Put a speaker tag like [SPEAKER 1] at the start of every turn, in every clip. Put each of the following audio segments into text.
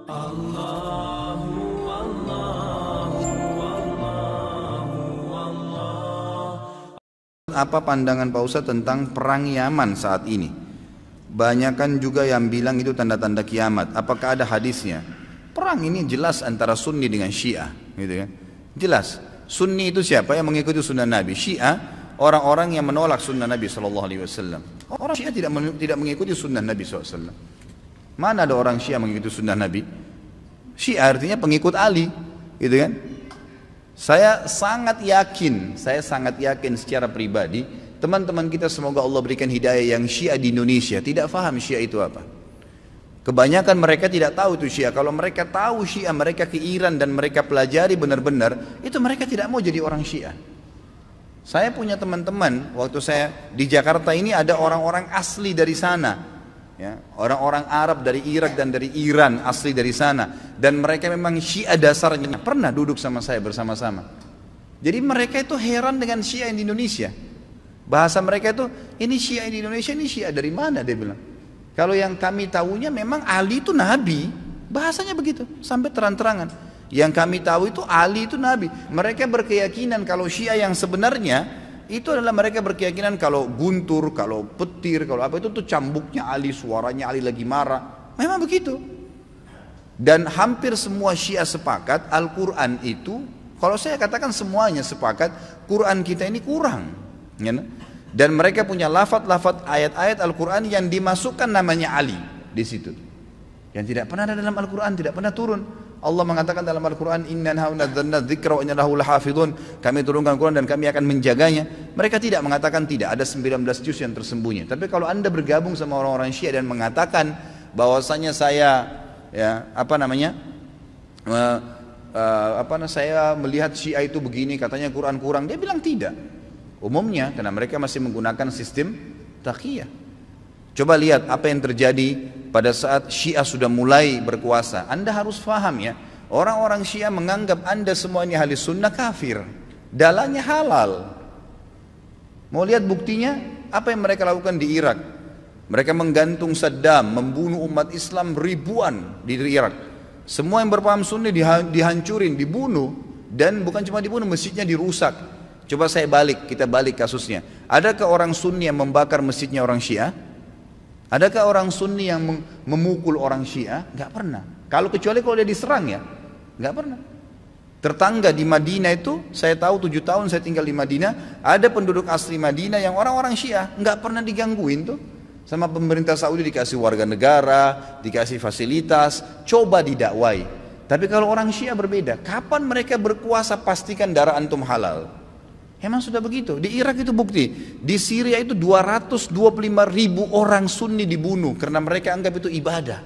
[SPEAKER 1] Apa pandangan Pak Ustadz tentang perang Yaman saat ini? Banyakan juga yang bilang itu tanda-tanda kiamat. Apakah ada hadisnya? Perang ini jelas antara Sunni dengan Syiah, gitu kan? Jelas. Sunni itu siapa? Yang mengikuti sunnah Nabi. Syiah orang-orang yang menolak sunnah Nabi SAW. Orang Syiah tidak mengikuti sunnah Nabi SAW. Mana ada orang Syiah mengikuti sunnah Nabi? Syiah artinya pengikut Ali, gitu kan? Saya sangat yakin secara pribadi, teman-teman kita semoga Allah berikan hidayah yang Syiah di Indonesia tidak faham Syiah itu apa. Kebanyakan mereka tidak tahu itu Syiah. Kalau mereka tahu Syiah, mereka ke Iran dan mereka pelajari benar-benar, itu mereka tidak mau jadi orang Syiah. Saya punya teman-teman, waktu saya di Jakarta ini ada orang-orang asli dari sana. Ya, orang-orang Arab dari Irak dan dari Iran asli dari sana, dan mereka memang Syiah dasarnya, pernah duduk sama saya bersama-sama. Jadi mereka itu heran dengan Syiah di Indonesia. Bahasa mereka itu, ini Syiah di Indonesia, ini Syiah dari mana, dia bilang. Kalau yang kami tahunya memang Ali itu Nabi, bahasanya begitu sampai terang-terangan. Yang kami tahu itu Ali itu Nabi. Mereka berkeyakinan kalau Syiah yang sebenarnya itu adalah mereka berkeyakinan kalau guntur, kalau petir, kalau apa itu tuh cambuknya Ali, suaranya Ali lagi marah. Memang begitu. Dan hampir semua Syiah sepakat Al-Quran itu, kalau saya katakan semuanya sepakat, Quran kita ini kurang. Ya, dan mereka punya lafaz-lafaz ayat-ayat Al-Quran yang dimasukkan namanya Ali di situ. Yang tidak pernah ada dalam Al-Quran, tidak pernah turun. Allah mengatakan dalam Al-Quran, Inna nazzalna dzikra wa inna lahu lahafidhun. Kami turunkan Quran dan kami akan menjaganya. Mereka tidak mengatakan tidak, ada 19 juz yang tersembunyi. Tapi kalau Anda bergabung sama orang-orang Syiah dan mengatakan bahwasanya saya saya melihat Syiah itu begini, katanya Quran kurang, dia bilang tidak. Umumnya karena mereka masih menggunakan sistem taqiyah. Coba lihat apa yang terjadi pada saat Syiah sudah mulai berkuasa. Anda harus faham ya, orang-orang Syiah menganggap Anda semua ini ahli sunnah kafir, dalahnya halal. Mau lihat buktinya? Apa yang mereka lakukan di Irak? Mereka menggantung Saddam, membunuh umat Islam ribuan di Irak. Semua yang berpaham sunni dihancurin, dibunuh. Dan bukan cuma dibunuh, masjidnya dirusak. Coba kita balik kasusnya. Adakah orang sunni yang membakar masjidnya orang Syiah? Adakah orang Sunni yang memukul orang Syiah? Gak pernah. Kecuali kalau dia diserang ya, gak pernah. Tetangga di Madinah itu, saya tahu 7 tahun saya tinggal di Madinah, ada penduduk asli Madinah yang orang-orang Syiah, gak pernah digangguin tuh. Sama pemerintah Saudi dikasih warga negara, dikasih fasilitas, coba didakwai. Tapi kalau orang Syiah berbeda, kapan mereka berkuasa pastikan darah antum halal. Emang sudah begitu. Di Irak itu bukti. Di Syria itu 225.000 orang Sunni dibunuh karena mereka anggap itu ibadah.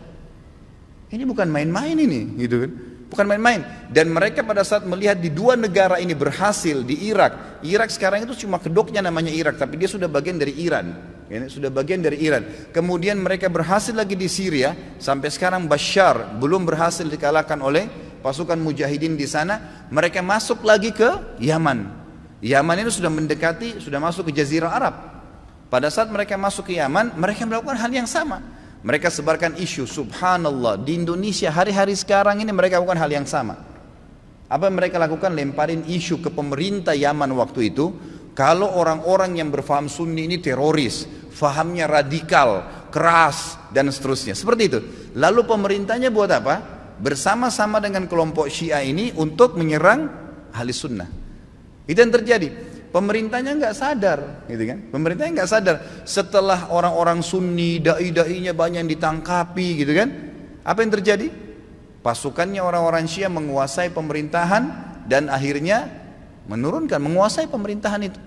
[SPEAKER 1] Ini bukan main-main ini, gitu kan? Bukan main-main. Dan mereka pada saat melihat di dua negara ini berhasil di Irak. Irak sekarang itu cuma kedoknya namanya Irak, tapi dia sudah bagian dari Iran. Ya, sudah bagian dari Iran. Kemudian mereka berhasil lagi di Syria. Sampai sekarang Bashar belum berhasil dikalahkan oleh pasukan mujahidin di sana. Mereka masuk lagi ke Yaman. Yaman itu sudah mendekati, sudah masuk ke Jazirah Arab. Pada saat mereka masuk ke Yaman, mereka melakukan hal yang sama. Mereka sebarkan isu, subhanallah, di Indonesia hari-hari sekarang ini mereka lakukan hal yang sama. Apa yang mereka lakukan? Lemparin isu ke pemerintah Yaman waktu itu, kalau orang-orang yang berfaham Sunni ini teroris, fahamnya radikal, keras, dan seterusnya. Seperti itu. Lalu pemerintahnya buat apa? Bersama-sama dengan kelompok Syiah ini untuk menyerang ahli sunnah. Itu yang terjadi. Pemerintahnya nggak sadar, gitu kan? Pemerintahnya nggak sadar. Setelah orang-orang Sunni, dai-dainya banyak yang ditangkapi, gitu kan? Apa yang terjadi? Pasukannya orang-orang Syiah menguasai pemerintahan dan akhirnya menguasai pemerintahan itu.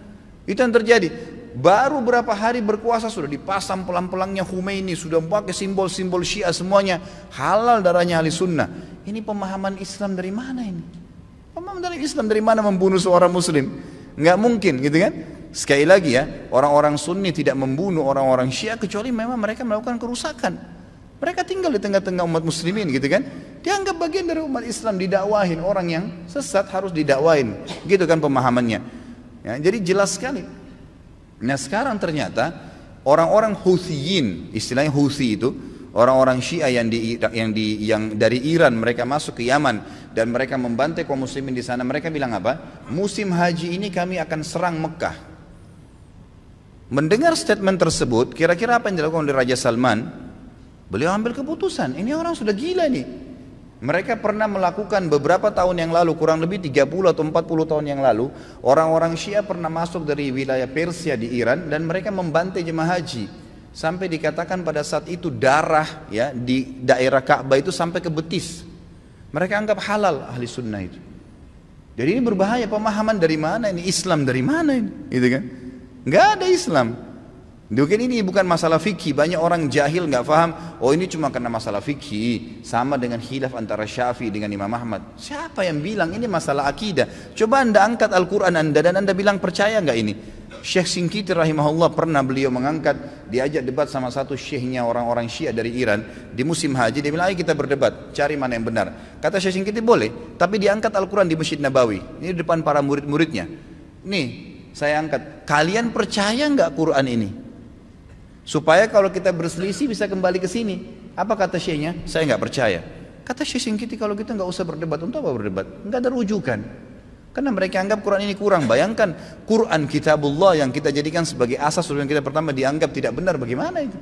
[SPEAKER 1] Itu yang terjadi. Baru berapa hari berkuasa sudah dipasang pelang-pelangnya Khomeini, sudah pakai simbol-simbol Syiah semuanya. Halal darahnya ahli sunnah. Ini pemahaman Islam dari mana ini? Pemahaman dari Islam dari mana membunuh seorang muslim? Nggak mungkin, gitu kan? Sekali lagi ya, orang-orang Sunni tidak membunuh orang-orang Syiah kecuali memang mereka melakukan kerusakan. Mereka tinggal di tengah-tengah umat muslimin, gitu kan? Dianggap bagian dari umat Islam, didakwahin. Orang yang sesat harus didakwahin, gitu kan pemahamannya. Ya, jadi jelas sekali. Nah sekarang ternyata orang-orang Huthiyin, istilahnya Huthi itu, orang-orang Syiah yang dari Iran mereka masuk ke Yaman dan mereka membantai kaum muslimin di sana, mereka bilang apa? Musim haji ini kami akan serang Mekah. Mendengar statement tersebut, kira-kira apa yang dilakukan oleh Raja Salman? Beliau ambil keputusan, ini orang sudah gila nih. Mereka pernah melakukan beberapa tahun yang lalu, kurang lebih 30 atau 40 tahun yang lalu, orang-orang Syiah pernah masuk dari wilayah Persia di Iran dan mereka membantai jemaah haji. Sampai dikatakan pada saat itu darah ya di daerah Ka'bah itu sampai ke betis. Mereka anggap halal ahli sunnah itu. Jadi ini berbahaya, pemahaman dari mana ini? Islam dari mana ini? Gitu kan? Nggak ada Islam. Mungkin ini bukan masalah fikih, banyak orang jahil nggak paham. Oh ini cuma karena masalah fikih, sama dengan khilaf antara Syafi'i dengan Imam Ahmad. Siapa yang bilang ini masalah akidah? Coba anda angkat Al-Quran anda dan anda bilang percaya nggak ini? Syekh Shinqiti rahimahullah pernah beliau mengangkat, diajak debat sama satu syekhnya orang-orang Syiah dari Iran di musim haji. Dia bilang ayo kita berdebat, cari mana yang benar. Kata Syekh Shinqiti boleh, tapi diangkat Al-Quran di Masjid Nabawi. Ini di depan para murid-muridnya. Nih saya angkat, kalian percaya nggak Quran ini? Supaya kalau kita berselisih bisa kembali ke sini. Apa kata syekhnya? Saya nggak percaya. Kata Syekh Shinqiti kalau kita nggak usah berdebat. Untuk apa berdebat? Nggak ada rujukan. Karena mereka anggap Quran ini kurang. Bayangkan Quran kitabullah yang kita jadikan sebagai asas yang kita pertama dianggap tidak benar. Bagaimana itu?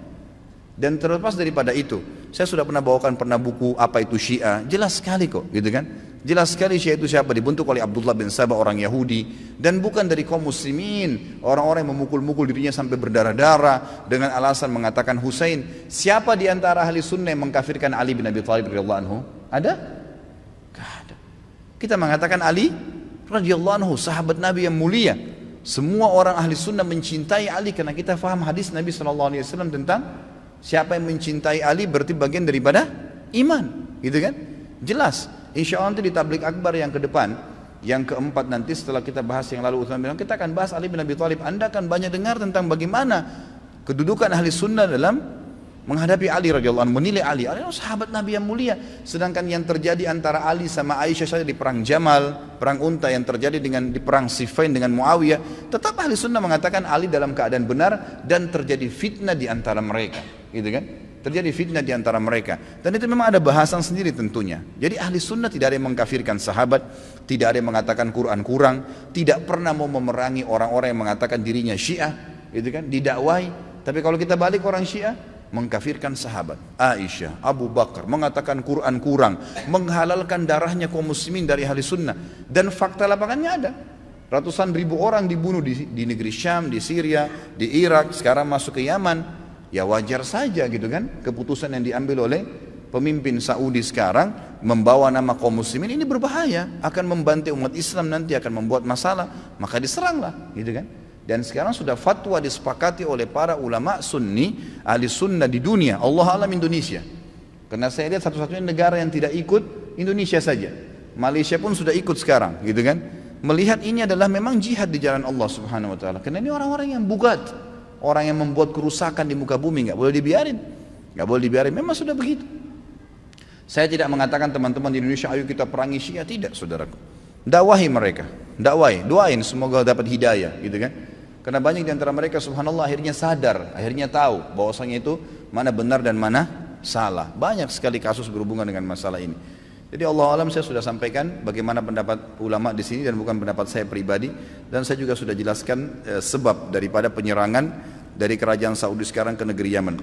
[SPEAKER 1] Dan terlepas daripada itu, saya sudah pernah bawakan buku apa itu Syiah. Jelas sekali kok, gitu kan? Jelas sekali Syiah itu siapa, dibentuk oleh Abdullah bin Sabah, orang Yahudi, dan bukan dari kaum muslimin, orang-orang yang memukul-mukul dirinya sampai berdarah-darah dengan alasan mengatakan Husain. Siapa di antara ahli sunnah yang mengkafirkan Ali bin Abi Thalib radhiyallahu anhu? Ada? Gak ada. Kita mengatakan Ali radhiyallahu anhu sahabat Nabi yang mulia. Semua orang ahli sunnah mencintai Ali karena kita faham hadis Nabi SAW tentang siapa yang mencintai Ali berarti bagian daripada iman, gitu kan? Jelas. Insya Allah nanti di tablik akbar yang ke depan, yang keempat nanti setelah kita bahas yang lalu Utsman bilang kita akan bahas Ali bin Abi Thalib. Anda akan banyak dengar tentang bagaimana kedudukan ahli sunnah dalam menghadapi Ali radhiyallahu anhu, menilai Ali. Ali sahabat Nabi yang mulia. Sedangkan yang terjadi antara Ali sama Aisyah saja di perang Jamal, perang Unta yang terjadi di perang Siffin dengan Muawiyah, tetap ahli sunnah mengatakan Ali dalam keadaan benar dan terjadi fitnah di antara mereka, gitu kan? Terjadi fitnah di antara mereka. Dan itu memang ada bahasan sendiri tentunya. Jadi ahli sunnah tidak ada yang mengkafirkan sahabat, tidak ada yang mengatakan Quran kurang, tidak pernah mau memerangi orang-orang yang mengatakan dirinya Syiah, gitu kan? Didakwai. Tapi kalau kita balik orang Syiah, mengkafirkan sahabat Aisyah, Abu Bakar, mengatakan Quran kurang, menghalalkan darahnya kaum muslimin dari ahli sunnah. Dan fakta lapangannya ada. Ratusan ribu orang dibunuh di negeri Syam, di Syria, di Irak, sekarang masuk ke Yaman. Ya wajar saja gitu kan, keputusan yang diambil oleh pemimpin Saudi sekarang membawa nama kaum muslimin ini berbahaya, akan membantai umat Islam, nanti akan membuat masalah, maka diseranglah gitu kan. Dan sekarang sudah fatwa disepakati oleh para ulama sunni, ahli sunnah di dunia, Allah alam Indonesia. Karena saya lihat satu-satunya negara yang tidak ikut Indonesia saja. Malaysia pun sudah ikut sekarang gitu kan. Melihat ini adalah memang jihad di jalan Allah Subhanahu wa taala. Karena ini orang-orang yang bugat, orang yang membuat kerusakan di muka bumi, nggak boleh dibiarin, nggak boleh dibiarin. Memang sudah begitu. Saya tidak mengatakan teman-teman di Indonesia ayo kita perangi Syiah, tidak saudaraku. Dakwahi mereka, dakwai, doain semoga dapat hidayah, gitu kan? Karena banyak di antara mereka subhanallah akhirnya sadar, akhirnya tahu bahwasanya itu mana benar dan mana salah. Banyak sekali kasus berhubungan dengan masalah ini. Jadi Allah alam saya sudah sampaikan bagaimana pendapat ulama di sini dan bukan pendapat saya pribadi, dan saya juga sudah jelaskan sebab daripada penyerangan dari kerajaan Saudi sekarang ke negeri Yaman.